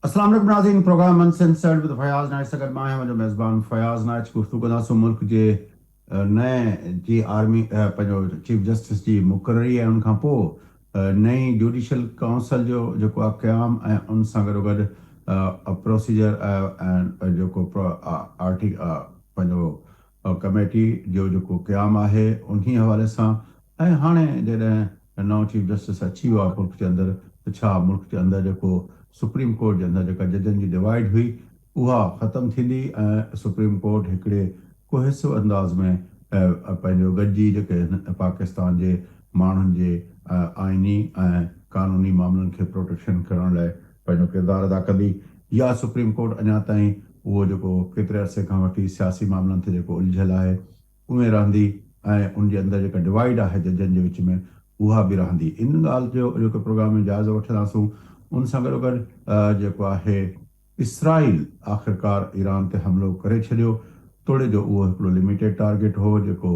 السلام علیکم ناظرین، پروگرام انسنسرڈ ود فیاض نائٹ سگڈ میں ہوں میزبان فیاض نائٹ گفتگو کنदासीं मुल्क जे नए जी आर्मी पंहिंजो चीफ जस्टिस जी मुक़ररी ऐं उन खां पोइ नई जुडिशल काउंसिल जो जेको आहे क़याम ऐं उन सां गॾोगॾु प्रोसीजर ऐं जेको आर्टी पंहिंजो कमेटी जो जेको क़याम आहे उन हवाले सां ऐं हाणे जॾहिं नओं चीफ जस्टिस अची वियो आहे मुल्क जे अंदरि त छा मुल्क जे अंदरि जेको सुप्रीम कोर्ट जे अंदरि जेका जजनि जी डिवाइड हुई उहा ख़तमु थींदी ऐं सुप्रीम कोर्ट हिकिड़े कोहिसो अंदाज़ में पंहिंजो गॾिजी जेके पाकिस्तान जे माण्हुनि जे आइनी ऐं क़ानूनी मामलनि खे प्रोटेक्शन करण लाइ पंहिंजो किरदारु अदा कंदी, या सुप्रीम कोर्ट अञा ताईं उहो जेको केतिरे अरसे खां वठी सियासी मामलनि ते जेको उलझियल आहे उहे रहंदी ऐं उन जे अंदरि जेका डिवाइड आहे जजनि जे विच में उहा बि रहंदी। इन ॻाल्हि जो जेको प्रोग्राम में जाइज़ो वठंदासीं। उन सां गॾोगॾु जेको आहे इसराइल आख़िरकार ईरान ते हमिलो करे छॾियो। तोड़े जो उहो हिकिड़ो लिमिटेड टारगेट हो, जेको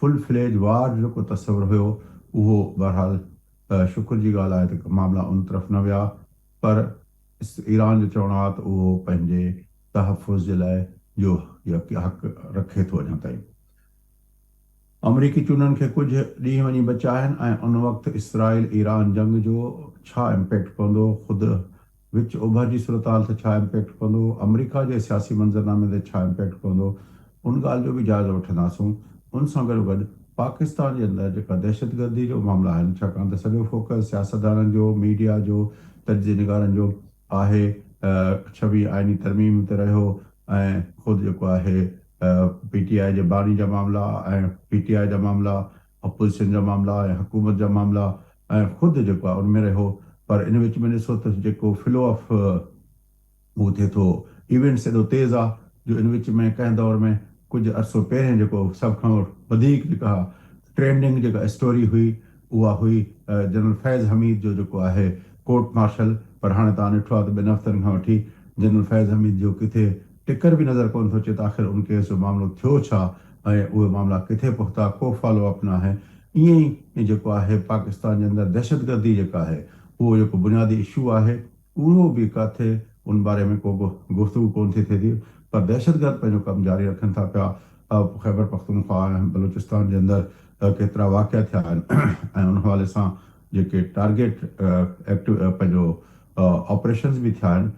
फुल फ्लेज वार जेको तस्वुरु हुयो उहो बहरहाल शुक्र जी ॻाल्हि आहे त मामला उन तरफ़ न विया, पर ईरान जो चवणु आहे त उहो पंहिंजे तहफ़ुज़ जे लाइ जो हक़ रखे थो अञा ताईं। अमरीकी चूंडनि खे कुझु ॾींहं वञी बचा आहिनि ऐं उन वक़्तु इसराइल ईरान जंग जो छा इम्पैक्ट पवंदो, ख़ुदि विच ओभर जी सूरताल ते छा इम्पैक्ट पवंदो, अमरीका जे सियासी मंज़रनामे ते छा इम्पैक्ट पवंदो, उन ॻाल्हि जो बि जाइज़ो वठंदासीं। उन सां गॾोगॾु पाकिस्तान जे अंदरि जेका दहशतगर्दी जो मामला आहिनि, छाकाणि त सॼो फोकस सियासतदाननि जो, मीडिया जो, तजिज़े निगारनि जो आहे 26 आइनी तरमीम ते रहियो ऐं ख़ुदि जेको आहे PTI जे बानी जा मामला ऐं PTI जा मामला, अपोज़िशन जा मामला ऐं हुकूमत जा मामला ऐं ख़ुदि जेको आहे उनमें रहियो। पर इन विच में ॾिसो त जेको फ्लो ऑफ उहो थिए थो, इवेंट्स एॾो तेज़ आहे जो इन विच में कंहिं दौर में कुझु अरसो पहिरियों जेको सभ खां वधीक जेका ट्रेंडिंग जेका स्टोरी हुई उहा हुई जनरल फैज़ हमीद जो जेको आहे कोर्ट मार्शल। पर हाणे तव्हां ॾिठो आहे त 2 हफ़्तनि खां वठी जनरल फैज़ हमीद जो किथे टिकर बि नज़र कोन थो अचे त आख़िर उन केस जो मामिलो थियो छा ऐं उहे मामला किथे पहुता, को फॉलोअप न आहे। ईअं ई जेको आहे पाकिस्तान जे अंदरि दहशतगर्दी जेका आहे उहो जेको बुनियादी इशू आहे उहो बि किथे उन बारे में को गुफ़्तगू कोन थी थिए थी, पर दहशतगर्द पंहिंजो कमु जारी रखनि था पिया। ख़ैबर पख्तूनख्वा ऐं बलूचिस्तान जे अंदरि केतिरा वाक़िया थिया आहिनि ऐं उन हवाले सां जेके टारगेट एक्टिव पंहिंजो ऑपरेशन्स बि थिया आहिनि,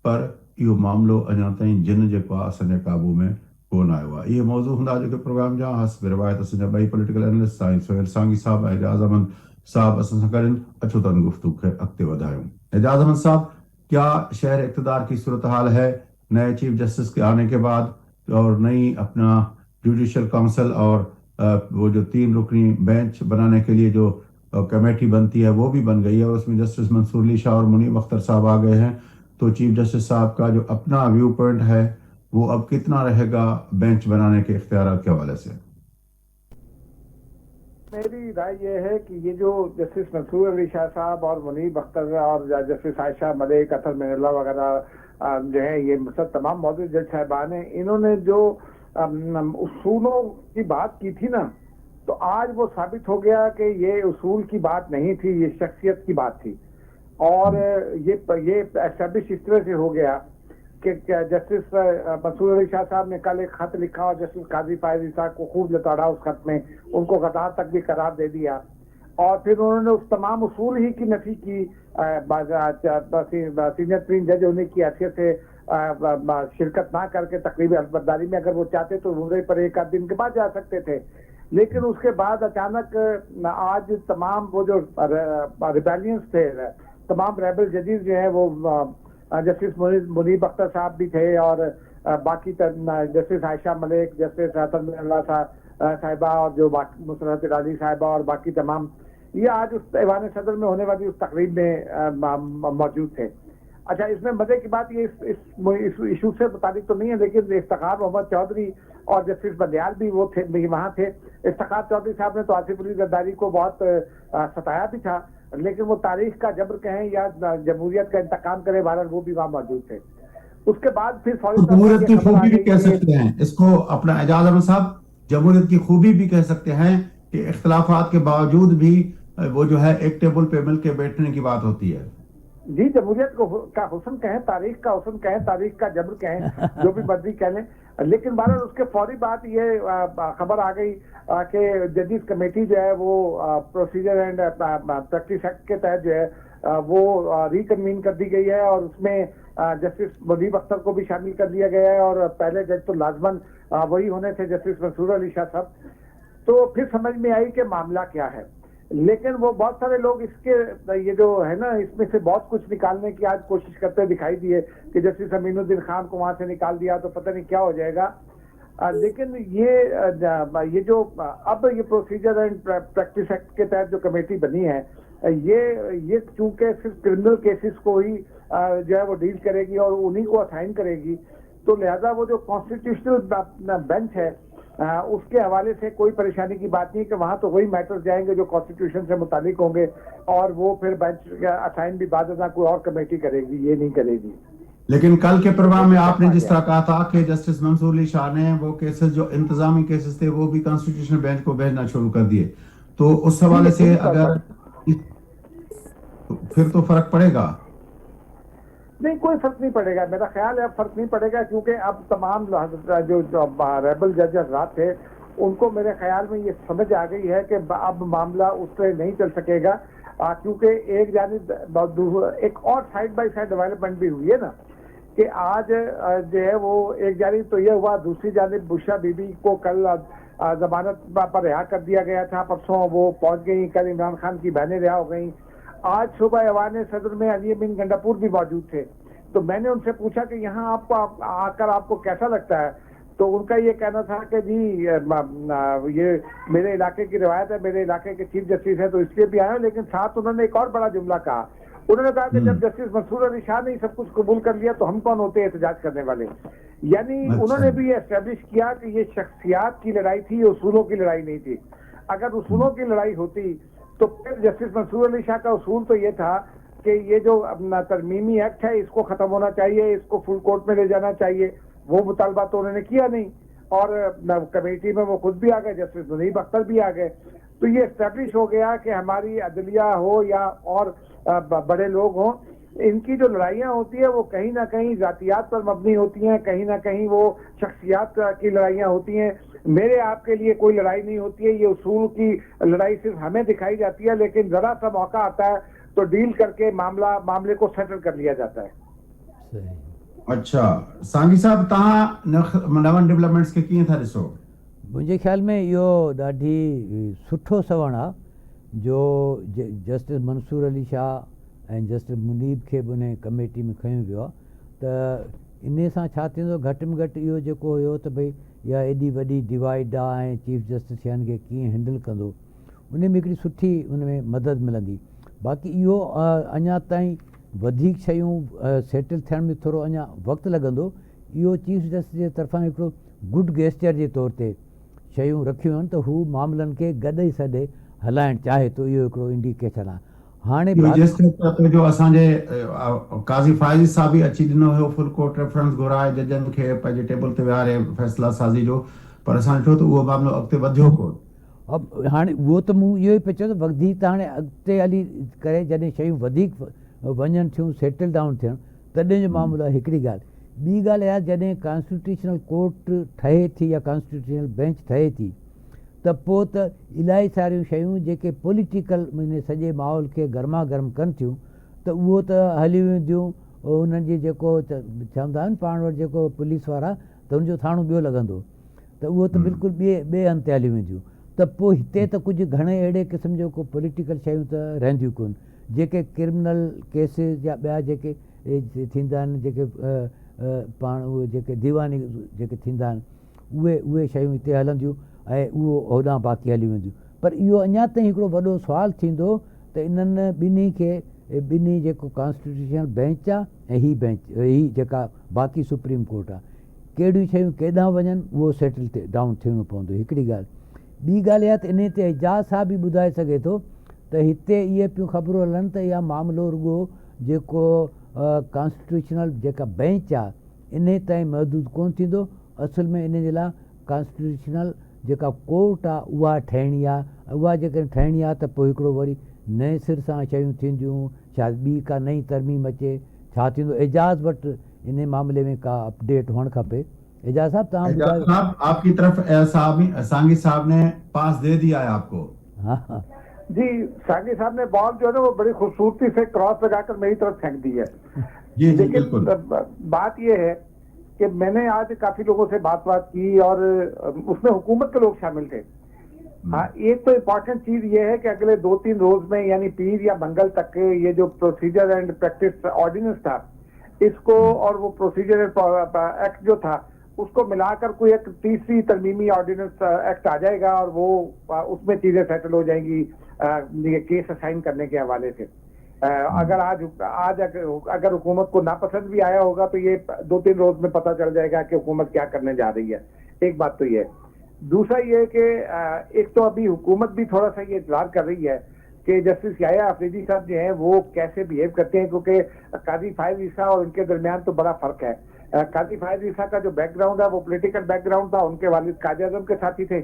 पर इहो मामिलो अञा ताईं जिन जेको आहे असांजे क़ाबू में कोन आयो आहे। इहे मौज़ू हूंदा जेके प्रोग्राम जा हस्ब रिवायत असांजा ॿई पॉलिटिकल एनालिस्ट साईं सुहेल सांगी साहब ऐं एजाज़ अहमद साहब असां सां गॾु अचो त गुफ्तगू खे अॻिते वधायूं। एजाज़ अहमद साहब, क्या शहर इक़्तिदार की सूरत हाल है नए चीफ जस्टिस के आने के बाद, और नई अपना जुडिशल काउंसिल और वो जो 3 रुकनी बेंच बनाने के लिए जो कमेटी बनती है वो भी बन गई है और उसमें जस्टिस मंसूर अली शाह और मुनीब अख्तर साहब आ गए हैं। तो चीफ जस्टिस साहब का जो अपना व्यू पॉइंट है वो अब कितना रहेगा बेंच बनाने के इख्तियार के हवाले से? मेरी राय ये है कि ये जो जस्टिस मंसूर अली शाह साहब और मुनीब अख्तर और जस्टिस आयशा मलिक, अतर मिनल्ला वगैरह जो है, ये सब तमाम मौजूद जज साहबान हैं, इन्होंने जो उसूलों की बात की थी ना, तो आज वो साबित हो गया कि ये उसूल की बात नहीं थी, ये शख्सियत की बात थी। और ये एस्टेब्लिश इस तरह से हो गया कि जस्टिस मंसूर अली शाह साहब ने कल एक खत लिखा और जस्टिस काजी फायजी साहब को खूब लताड़ा उस खत में, उनको गद्दार तक भी करार दे दिया। और फिर उन्होंने उस तमाम उसूल ही की नफी की। सीनियर तरीन जज होने की हैसियत से शिरकत ना करके तकरीबी अलबरदारी में अगर वो चाहते तो रोजे पर 1 आध दिन के बाद जा सकते थे, लेकिन उसके बाद अचानक आज तमाम वो जो रिबेलियंस थे, तमाम रेबल जजीज जो है वो जस्टिस मुनीब अख्तर साहब भी थे और बाकी जस्टिस आयशा मलिक, जस्टिस अतर मिनल्ला साहिबा और जो मुसरत इरादी साहिबा और बाकी तमाम, ये आज उस ऐवान सदर में होने वाली उस तकरीब में मौजूद थे। अच्छा, इसमें मजे की बात ये इस इशू से मुताबिक तो नहीं है, लेकिन इफ्तिखार मोहम्मद चौधरी और जस्टिस बंदयाल भी वो थे, वहाँ थे। इफ्तिखार चौधरी साहब ने तो आसिफ अली जरदारी को बहुत सताया भी था, लेकिन वो तारीख का जबर कहें या जमहूरियत का इंतकाम करे, बहरहाल वो भी वहाँ मौजूद थे। उसके बाद फिर जमहूरियत की खूबी भी कह सकते हैं इसको अपना एजाज अहमद साहब, जमहूरियत की खूबी भी कह सकते हैं कि इख्तिलाफात के बावजूद भी वो जो है एक टेबल पे मिल के बैठने की बात होती है। जी, जमहूरियत का हुस्न कहें, तारीख का हुस्न कहें, तारीख का जबर कहें, जो भी मर्जी कह लें, लेकिन बहरहाल उसके फौरी बाद ये खबर आ गई कि जजेस कमेटी जो है वो प्रोसीजर एंड प्रैक्टिस एक्ट के तहत जो है वो रिकन्वीन कर दी गई है, और उसमें जस्टिस मुनीब अख्तर को भी शामिल कर लिया गया है, और पहले जज तो लाजमन वही होने थे, जस्टिस मंसूर अली शाह साहब। तो फिर समझ में आई कि मामला क्या है, लेकिन वो बहुत सारे लोग इसके ये जो है ना, इसमें से बहुत कुछ निकालने की आज कोशिश करते दिखाई दिए कि जस्टिस अमीनुद्दीन खान को वहां से निकाल दिया तो पता नहीं क्या हो जाएगा। लेकिन ये जो अब ये प्रोसीजर एंड प्रैक्टिस एक्ट के तहत जो कमेटी बनी है, ये चूंकि सिर्फ क्रिमिनल केसेस को ही जो है वो डील करेगी और उन्हीं को असाइन करेगी, तो लिहाजा वो जो कॉन्स्टिट्यूशनल बेंच है उसके हवाले से कोई परेशानी की बात नहीं कि वहां तो वही मैटर्स जाएंगे जो कॉन्स्टिट्यूशन से मुतालिक होंगे, और वो फिर बेंच असाइन भी बाद में कोई और कमेटी करेगी, ये नहीं करेगी। लेकिन कल के प्रोग्राम में आपने जिस तरह कहा था कि जस्टिस मंसूर अली शाह ने वो केसेस जो इंतजामी केसेस थे वो भी कॉन्स्टिट्यूशनल बेंच को भेजना शुरू कर दिए, तो उस हवाले से अगर फिर तो फर्क पड़ेगा? नहीं, कोई फर्क नहीं पड़ेगा, मेरा ख्याल है अब फर्क नहीं पड़ेगा, क्योंकि अब तमाम जो रेबल जज हज़रात थे उनको मेरे ख्याल में ये समझ आ गई है कि अब मामला उससे नहीं चल सकेगा, क्योंकि एक जानिब एक और साइड बाय साइड डेवलपमेंट भी हुई है ना, कि आज जो है वो एक जानिब तो ये हुआ, दूसरी जानिब बुशरा बीबी को कल जमानत पर रिहा कर दिया गया था, परसों वो पहुंच गई, कल इमरान खान की बहनें रिहा हो गई, आज सुबह ऐवान सदर में अली बिन गंडापुर भी मौजूद थे। तो मैंने उनसे पूछा कि यहाँ आपको आकर आपको कैसा लगता है, तो उनका ये कहना था कि जी ये मेरे इलाके की रिवायत है, मेरे इलाके के चीफ जस्टिस है तो इसलिए भी आया, लेकिन साथ उन्होंने एक और बड़ा जुमला कहा, उन्होंने कहा कि जब जस्टिस मंसूर अली शाह ने सब कुछ कबूल कर लिया तो हम कौन होते हैं एहतजाज करने वाले। यानी उन्होंने भी ये एस्टेब्लिश किया कि ये शख्सियात की लड़ाई थी, ये उसूलों की लड़ाई नहीं थी। अगर उसूलों की लड़ाई होती तो फिर जस्टिस मंसूर अली शाह का उसूल तो ये था कि ये जो अपना तरमीमी एक्ट है इसको खत्म होना चाहिए, इसको फुल कोर्ट में ले जाना चाहिए, वो मुतालबा तो उन्होंने किया नहीं, और कमेटी में वो खुद भी आ गए, जस्टिस मुनीब अख्तर भी आ गए, तो ये एस्टेब्लिश हो गया कि हमारी अदलिया हो या और बड़े लोग हों, इनकी जो लड़ाइयाँ होती है वो कहीं ना कहीं जातियात पर मबनी होती हैं, कहीं ना कहीं वो शख्सियात की लड़ाइयाँ होती हैं, मेरे आपके लिए कोई लड़ाई नहीं होती है, ये उसूल की लड़ाई सिर्फ हमें दिखाई जाती है, लेकिन जरा सा मौका आता है तो डील करके मामले को सेटल कर लिया जाता है। अच्छा सांगी साहब, तव्हां नवनि डेवलपमेंट्स खे कीअं था ॾिसो? मुंहिंजे ख्याल में इहो ॾाढी सुठो सवण आहे जो जस्टिस मंसूर अली शाह ऐं जस्टिस मुनीब खे बि उन कमेटी में खयो वियो आहे, त इन सां छा थींदो, घटि में घटि इहो जेको हुयो त भई इहा एॾी वॾी डिवाइड आहे ऐं चीफ जस्टिस यानी खे कीअं हैंडल कंदो, उन में हिकिड़ी सुठी उन में मदद मिलंदी। बाक़ी इहो अञा ताईं वधीक शयूं सेटल थियण में थोरो अञा वक़्तु लॻंदो, इहो चीफ जस्टिस जे तरफ़ां हिकिड़ो गुड गेस्चर जे तौर ते शयूं रखियूं आहिनि, त हू मामलनि खे गॾे सॾे हलाइणु चाहे थो, इहो हिकिड़ो इंडिकेशन आहे। हाणे जो असांजे काज़ी फ़ाइज़ साहब बि अची ॾिनो हुयो, फुल कोर्ट रेफरेंस घुराए जजनि खे पंहिंजे टेबल ते विहारे फ़ैसिला साज़ी जो, पर असां ॾिठो त उहो मामिलो अॻिते वधियो कोन। अब हाणे उहो त मूं इहो ई पियो चयो त वधीक त हाणे अॻिते हली करे जॾहिं शयूं वधीक वञनि थियूं, सेटल डाउन थियनि, तॾहिं जो मामलो आहे हिकिड़ी ॻाल्हि। ॿी ॻाल्हि आहे जॾहिं कॉन्स्टिट्यूशनल कोर्ट ठहे थी या कॉन्स्टिट्यूशनल बेंच ठहे थी, त पोइ त इलाही सारियूं शयूं जेके पॉलिटिकल माने सॼे माहौल खे गर्मा गर्म कनि थियूं, त उहो त हली वेंदियूं, उन्हनि जी जेको चवंदा आहिनि पाण वटि जेको पुलिस वारा, त उनजो थाणो ॿियो लॻंदो, त उहो त बिल्कुलु ॿिए हंधि ते हली वेंदियूं, त पोइ हिते त कुझु घणे अहिड़े क़िस्म जो को पॉलिटिकल शयूं त रहंदियूं कोन, जेके क्रिमिनल केसिस या ॿिया जेके थींदा आहिनि, जेके पाण उहे जेके दीवानी जेके थींदा आहिनि, उहे शयूं हिते हलंदियूं ऐं उहो होॾां बाक़ी हली वेंदियूं। पर इहो अञा ताईं हिकिड़ो वॾो सुवालु थींदो त इन्हनि ॿिन्ही खे, ॿिन्ही जेको कॉन्स्टिट्यूशनल बेंच आहे ऐं हीअ जेका बाक़ी सुप्रीम कोर्ट आहे, कहिड़ियूं शयूं केॾांहुं वञनि उहो सेटल डाउन थियणो पवंदो, हिकिड़ी ॻाल्हि। ॿी ॻाल्हि इहा त इन ते एजाज़ साहब बि ॿुधाए सघे थो त हिते इहे पियूं ख़बरूं हलनि त इहा मामिलो रुॻो जेको कॉन्स्टिट्यूशनल जेका बेंच आहे इन ताईं महदूद कोन थींदो, असल में इन जे लाइ कॉन्स्टिट्यूशनल जेका कोर्ट आहे उहा ठहिणी आहे, उहा जेकॾहिं ठहिणी आहे त पोइ हिकिड़ो वरी नए सिर सां शयूं थींदियूं, शायदि ॿी का नई तरमीम अचे, छा थींदो। एजाज़ वटि इन मामले में का अपडेट हुअणु खपे। एजाज़ साहब तव्हां एजाज ॿुधायो। साहब आपकी तरफ सांगी साहब ने पास दे दिया है आपको। हाँ हाँ जी, सागी साहब ने बॉल जो है ना वो बड़ी खूबसूरती से क्रॉस लगाकर मेरी तरफ फेंक दी है। जी जी लेकिन बिल्कुल। बात ये है कि मैंने आज काफी लोगों से बात की और उसमें हुकूमत के लोग शामिल थे। हाँ, एक तो इम्पोर्टेंट चीज ये है कि अगले 2-3 रोज में यानी पीर या मंगल तक के ये जो प्रोसीजर एंड प्रैक्टिस ऑर्डिनेंस था इसको और वो प्रोसीजर एक्ट जो था उसको मिलाकर कोई एक तीसरी तरमीमी ऑर्डिनेंस एक्ट आ जाएगा और वो उसमें चीजें सेटल हो जाएंगी केस असाइन करने के हवाले से। अगर आज अगर हुकूमत को नापसंद भी आया होगा तो ये 2-3 रोज में पता चल जाएगा कि हुकूमत क्या करने जा रही है। एक बात तो ये है। दूसरा ये कि एक तो अभी हुकूमत भी थोड़ा सा ये इंतजार कर रही है कि जस्टिस याया अफरीदी साहब जो हैं वो कैसे बिहेव करते हैं, क्योंकि काजी फायज ईसा और उनके दरमियान तो बड़ा फर्क है। काजी फायज ईसा का जो बैकग्राउंड है वो पॉलिटिकल बैकग्राउंड था, उनके वालिद काजी आजम के साथी थे,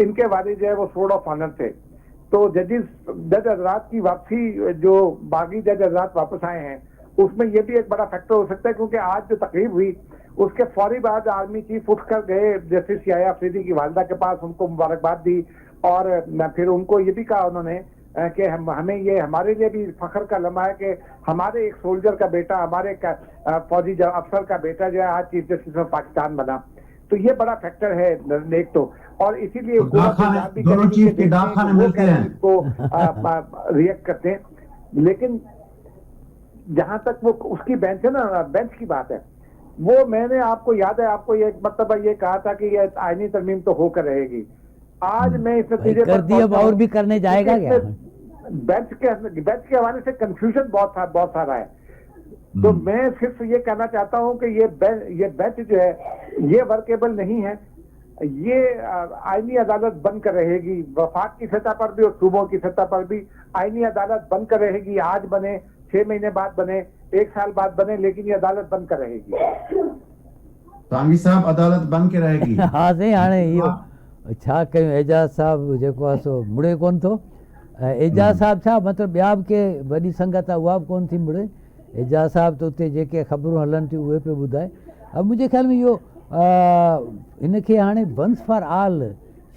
इनके वालिद जो है वो सोर्ड ऑफ ऑनर थे। तो जज हजरात की वापसी, जो बागी जज हजरात वापस आए हैं, उसमें ये भी एक बड़ा फैक्टर हो सकता है, क्योंकि आज जो तकरीब हुई उसके फौरी बाद आर्मी चीफ उठ कर गए जस्टिस याया अफरीदी की वालिदा के पास, उनको मुबारकबाद दी और फिर उनको ये भी कहा उन्होंने कि हमें ये हमारे लिए भी फख्र का लम्हा है कि हमारे एक सोल्जर का बेटा, हमारे एक फौजी अफसर का बेटा जो है आज चीफ जस्टिस ऑफ पाकिस्तान बना। तो ये बड़ा फैक्टर है एक तो, और इसीलिए दोनों चीफ के डाक खाने मिलते हैं इसको रिएक्ट करते हैं। लेकिन जहां तक वो उसकी बेंच है ना, बेंच की बात है, वो मैंने आपको याद है, आपको ये मतलब ये कहा था कि ये आईनी तरमीम तो होकर रहेगी। आज मैं इस नतीजे कर दिया और भी करने जाएगा क्या? बेंच के हवाले से कंफ्यूजन बहुत सारा है। तो मैं सिर्फ ये कहना चाहता हूं कि ये बेंच जो है ये वर्केबल नहीं है। ये आईनी अदालत बनकर रहेगी, वफाक की सतह पर भी और सूबों की सतह पर भी आईनी अदालत बनकर रहेगी। आज बने, 6 महीने बाद बने, 1 साल बाद बने, लेकिन ये अदालत बनकर रहेगी। सांगी साहब अदालत बन के रहेगी। हाँ से हाणे इहो छा कयूं, एजाज साहब जेको आहे सो मुड़े कोन थो। एजाज साहब छा मतिलबु ॿिया बि के वॾी संगत आहे उहा बि कोन थी मुड़े। एजाज साहब त उते जेके ख़बरूं हलनि थियूं उहे पियो ॿुधाए। अब मुंहिंजे ख़्याल में इहो हिनखे हाणे वंस फॉर ऑल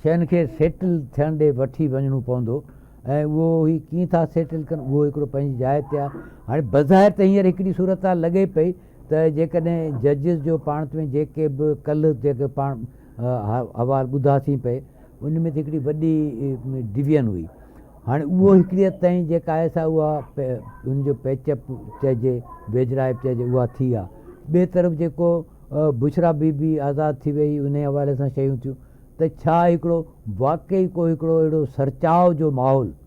शयुनि खे सेटल थियण ॾे वठी वञिणो पवंदो ऐं उहो ही कीअं था सेटल कनि उहो हिकिड़ो पंहिंजी जाइ ते आहे। हाणे बज़ाहिर त हींअर हिकिड़ी सूरत लॻे पई त जेकॾहिं जजिस जो पाण में जेके बि कल्ह जेके पाण अहवाल ॿुधासीं पए उन में त हिकिड़ी वॾी डिवीजन हुई। हाणे उहो हिकिड़ी हद ताईं जेका आहे सा उहा उनजो पैचअप चइजे, वेझराइप चइजे, उहा थी आहे। ॿिए तरफ़ जेको बुशरा बीबी आज़ादु थी वई, उन हवाले सां शयूं थियूं, त छा हिकिड़ो वाक़ई को हिकिड़ो अहिड़ो सरचाव जो माहौल